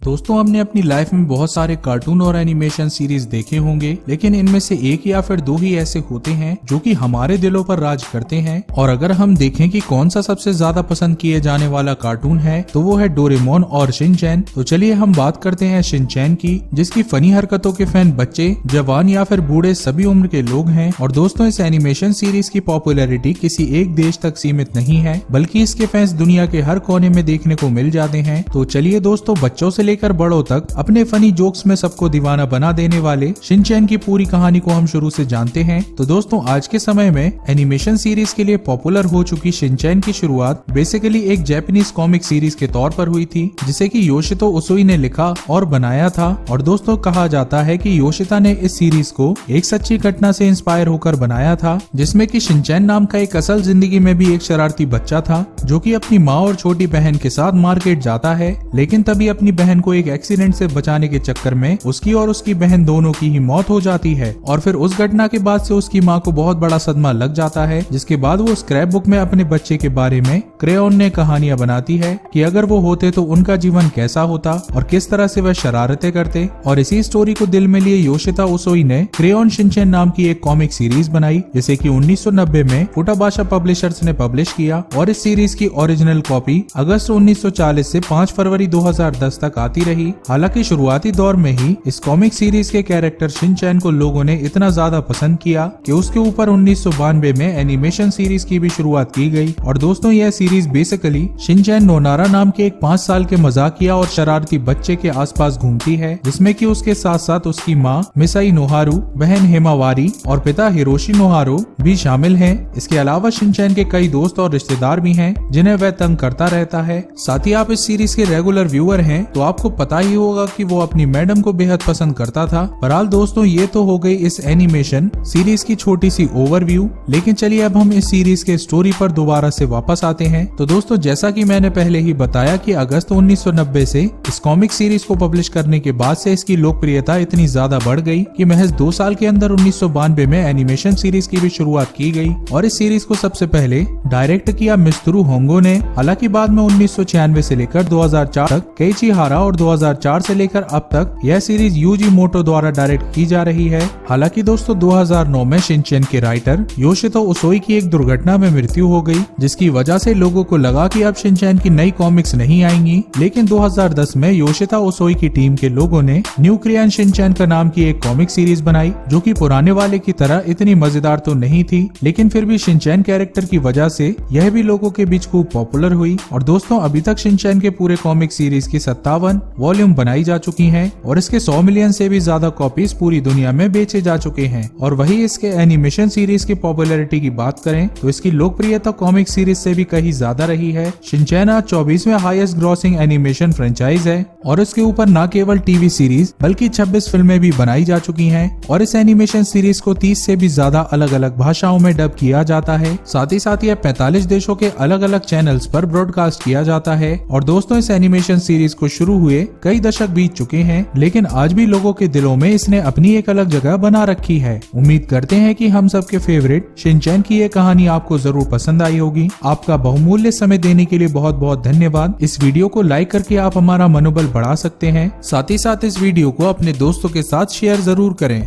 दोस्तों हमने अपनी लाइफ में बहुत सारे कार्टून और एनिमेशन सीरीज देखे होंगे, लेकिन इनमें से एक या फिर दो ही ऐसे होते हैं जो कि हमारे दिलों पर राज करते हैं। और अगर हम देखें कि कौन सा सबसे ज्यादा पसंद किए जाने वाला कार्टून है तो वो है डोरेमोन और शिनचैन। तो चलिए हम बात करते हैं शिनचैन की, जिसकी फनी हरकतों के फैन बच्चे, जवान या फिर बूढ़े सभी उम्र के लोग हैं। और दोस्तों इस एनिमेशन सीरीज की पॉपुलैरिटी किसी एक देश तक सीमित नहीं है, बल्कि इसके फैंस दुनिया के हर कोने में देखने को मिल जाते हैं। तो चलिए दोस्तों, बच्चों से लेकर बड़ों तक अपने फनी जोक्स में सबको दीवाना बना देने वाले शिनचैन की पूरी कहानी को हम शुरू से जानते हैं। तो दोस्तों आज के समय में एनिमेशन सीरीज के लिए पॉपुलर हो चुकी शिनचैन की शुरुआत बेसिकली एक जापानीज कॉमिक सीरीज के तौर पर हुई थी, जिसे कि योशितो उसुई ने लिखा और बनाया था। और दोस्तों कहा जाता है कि योशिता ने इस सीरीज को एक सच्ची घटना से इंस्पायर होकर बनाया था, जिसमें कि शिनचैन नाम का एक असल जिंदगी में भी एक शरारती बच्चा था जो कि अपनी माँ और छोटी बहन के साथ मार्केट जाता है, लेकिन तभी अपनी बहन को एक एक्सीडेंट से बचाने के चक्कर में उसकी और उसकी बहन दोनों की ही मौत हो जाती है। और फिर उस घटना के बाद से उसकी माँ को बहुत बड़ा सदमा लग जाता है, जिसके बाद वो स्क्रैप बुक में अपने बच्चे के बारे में क्रेयोन ने कहानियां बनाती है कि अगर वो होते तो उनका जीवन कैसा होता और किस तरह से वह शरारतें करते। और इसी स्टोरी को दिल में लिए योशिता उसुई ने क्रेयोन शिनचैन नाम की एक कॉमिक सीरीज बनाई, जिसे कि 1990 में फुटाबाशा पब्लिशर्स ने पब्लिश किया। और इस सीरीज की ओरिजिनल कॉपी अगस्त 1940 से 5 फरवरी 2010 तक आती रही। हालांकि शुरुआती दौर में ही इस कॉमिक सीरीज के कैरेक्टर शिनचैन को लोगों ने इतना ज्यादा पसंद किया कि उसके ऊपर 1992 में एनिमेशन सीरीज की भी शुरुआत की गई। और दोस्तों यह सीरीज बेसिकली शिनचैन नोनारा नाम के एक 5 साल के मजाकिया और शरारती बच्चे के आसपास घूमती है, जिसमें कि उसके साथ साथ उसकी माँ मिसाई नोहारू, बहन हेमावारी और पिता हिरोशी नोहारू भी शामिल हैं। इसके अलावा शिनचैन के कई दोस्त और रिश्तेदार भी हैं जिन्हें वह तंग करता रहता है। साथ ही आप इस सीरीज के रेगुलर व्यूअर हैं तो आपको पता ही होगा कि वो अपनी मैडम को बेहद पसंद करता था। बहरहाल दोस्तों ये तो हो गई इस एनिमेशन सीरीज की छोटी सी ओवरव्यू, लेकिन चलिए अब हम इस सीरीज के स्टोरी पर दोबारा से वापस आते हैं। तो दोस्तों जैसा कि मैंने पहले ही बताया कि अगस्त 1990 से इस कॉमिक सीरीज को पब्लिश करने के बाद से इसकी लोकप्रियता इतनी ज्यादा बढ़ गई कि महज 2 साल के अंदर 1992 में एनिमेशन सीरीज की भी शुरुआत की गई। और इस सीरीज को सबसे पहले डायरेक्ट किया मित्सुरो होंगो ने। हालांकि बाद में 1996 से लेकर 2004 तक केइची हारा और 2004 से लेकर अब तक यह सीरीज यूजी मोटो द्वारा डायरेक्ट की जा रही है। हालांकि दोस्तों 2009 में शिनचैन के राइटर योशितो उसुई की एक दुर्घटना में मृत्यु हो गई, जिसकी वजह से लोगों को लगा कि अब शिनचैन की नई कॉमिक्स नहीं आएंगी। लेकिन 2010 में योशिता उसुई की टीम के लोगों ने न्यू क्रेयोन शिनचैन का नाम की एक कॉमिक सीरीज बनाई, जो कि पुराने वाले की तरह इतनी मजेदार तो नहीं थी, लेकिन फिर भी शिनचैन कैरेक्टर की वजह से यह भी लोगों के बीच खूब पॉपुलर हुई। और दोस्तों अभी तक शिनचैन के पूरे कॉमिक सीरीज की 57 वॉल्यूम बनाई जा चुकी हैं और इसके 100 मिलियन से भी ज्यादा कॉपीज पूरी दुनिया में बेचे जा चुके हैं। और वही इसके एनिमेशन सीरीज की पॉपुलैरिटी की बात करें तो इसकी लोकप्रियता कॉमिक सीरीज से भी कहीं ज्यादा रही है। शिनचैन आज 24वें हाईएस्ट ग्रॉसिंग एनिमेशन फ्रेंचाइज है और इसके ऊपर न केवल टीवी सीरीज बल्कि 26 फिल्में भी बनाई जा चुकी हैं। और इस एनिमेशन सीरीज को 30 से भी ज्यादा अलग अलग भाषाओं में डब किया जाता है। साथ ही यह 45 देशों के अलग अलग चैनल्स पर ब्रॉडकास्ट किया जाता है। और दोस्तों इस एनिमेशन सीरीज को शुरू हुए कई दशक बीत चुके हैं, लेकिन आज भी लोगों के दिलों में इसने अपनी एक अलग जगह बना रखी है। उम्मीद करते हैं कि हम सबके फेवरेट शिनचैन की ये कहानी आपको जरूर पसंद आई होगी। आपका बहुमूल्य समय देने के लिए बहुत बहुत धन्यवाद। इस वीडियो को लाइक करके आप हमारा मनोबल बढ़ा सकते हैं। साथ ही साथ इस वीडियो को अपने दोस्तों के साथ शेयर जरूर करें।